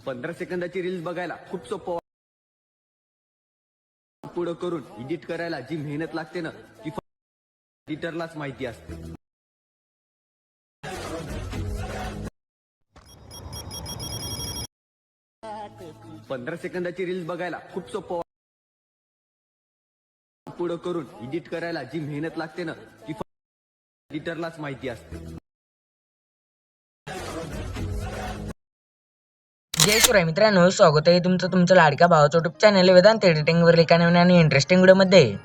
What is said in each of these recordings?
15 सेकंदाची रील्स बघायला खूप सोपं पुढं करून एडिट करायला जी मेहनत लागते ना ती एडिटरलाच माहिती असते. पंधरा सेकंदाची रील्स बघायला खूप सोपं पुढं करून एडिट करायला जी मेहनत लागते ना ती एडिटरलाच माहिती असते. जय शिवराय मित्रांनो, स्वागत आहे तुमचं तुमच्या लाडक्या भावाचं युट्यूब चॅनल वेदांत एडिटिंग वर एका नवीन आणि इंटरेस्टिंग व्हिडिओमध्ये.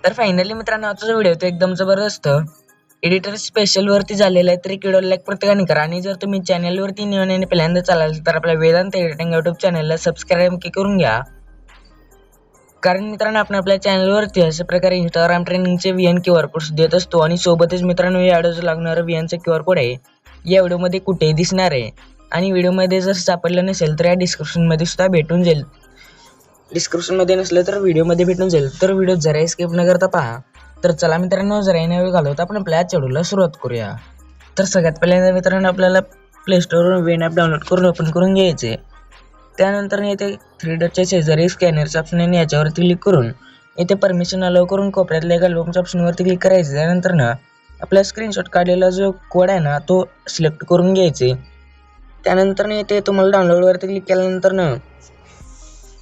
तर फायनली मित्रांनो, आजचा व्हिडिओ तो एकदम जबरदस्त एडिटर स्पेशल वरती झालेला आहे. तर एक व्हिडिओ लाईक प्रत्येकाने करा आणि जर तुम्ही चॅनल वरती नवीन आणि पहिल्यांदा चालाल तर आपल्या वेदांत एडिटिंग युट्यूब चॅनलला सबस्क्राईब करून घ्या. कारण मित्रांनो, आपण आपल्या चॅनलवरती अशा प्रकारे इंस्टाग्राम ट्रेनिंगचे VN QR कोड्स देत असतो आणि सोबतच मित्रांनो या व्हिडिओचं लागणारं VNचं QR कोड आहे या व्हिडिओमध्ये कुठेही दिसणार आहे आणि व्हिडिओमध्ये जर सापडलं नसेल तर या डिस्क्रिप्शनमध्ये सुद्धा भेटून जाईल. डिस्क्रिप्शनमध्ये नसलं तर व्हिडिओमध्ये भेटून जाईल. तर व्हिडिओ जरा स्किप न करता पहा. तर चला मित्रांनो, जरा न वेळ घालवता आपण आपल्या व्हिडिओला सुरुवात करूया. तर सगळ्यात पहिल्यांदा मित्रांनो आपल्याला प्ले स्टोरवरून वेन ॲप डाउनलोड करून ओपन करून घ्यायचे. त्यानंतर येथे 3 डॉटच्या शेजारी स्कॅनरचं ऑप्शन आहे, याच्यावरती क्लिक करून इथे परमिशन अलाउ करून कोपऱ्यातल्या एका अल्बमच्या ऑप्शनवरती क्लिक करायचं. त्यानंतर ना आपला स्क्रीनशॉट काढलेला जो कोड आहे ना तो सिलेक्ट करून घ्यायचे. त्यानंतर इथे तुम्हाला डाउनलोडवरती क्लिक केल्यानंतर ना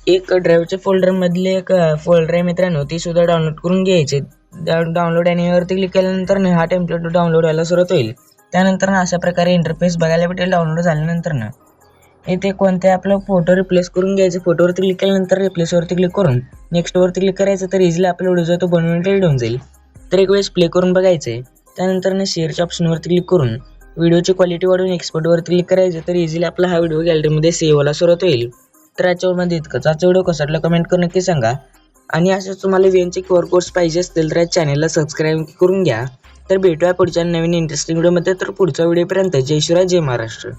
एक ड्राईव्हच्या फोल्डरमधले एक फोल्डर आहे मित्रांनो, ती सुद्धा डाउनलोड करून घ्यायचे. डाउनलोड ॲनिवरती क्लिक केल्यानंतर ना हा टेम्पलेट डाउनलोड व्हायला सुरुवात होईल. त्यानंतर ना अशा प्रकारे इंटरफेस बघायला भेटेल. डाउनलोड झाल्यानंतर ना इथे कोणत्या आपला फोटो रिप्लेस करून घ्यायचे. फोटोवरती क्लिक केल्यानंतर रिप्लेसवरती क्लिक करून नेक्स्टवरती क्लिक करायचं. तर इझिली आपला व्हिडिओ जो तो बनवून रेडी होऊन जाईल. तर एक वेळेस प्ले करून बघायचे. त्यानंतर ना शेअरच्या ऑप्शनवरती क्लिक करून व्हिडिओची क्वालिटी वाढवून एक्सपोर्टवरती क्लिक करायचं. तर इझिली आपला हा व्हिडिओ गॅलरीमध्ये सेव्ह व्हायला सुरुवात होईल. तर आजच्या व्हिडिओमध्ये इतकंच. आजचा व्हिडिओ कसा वाटला कमेंट करून नक्की सांगा आणि असेच तुम्हाला VNचे QR कोड्स पाहिजे असतील तर या चॅनलला सबस्क्राईब करून घ्या. तर भेटूया पुढच्या नवीन इंटरेस्टिंग व्हिडिओमध्ये. तर पुढच्या व्हिडिओपर्यंत जय शिवराय, जय महाराष्ट्र.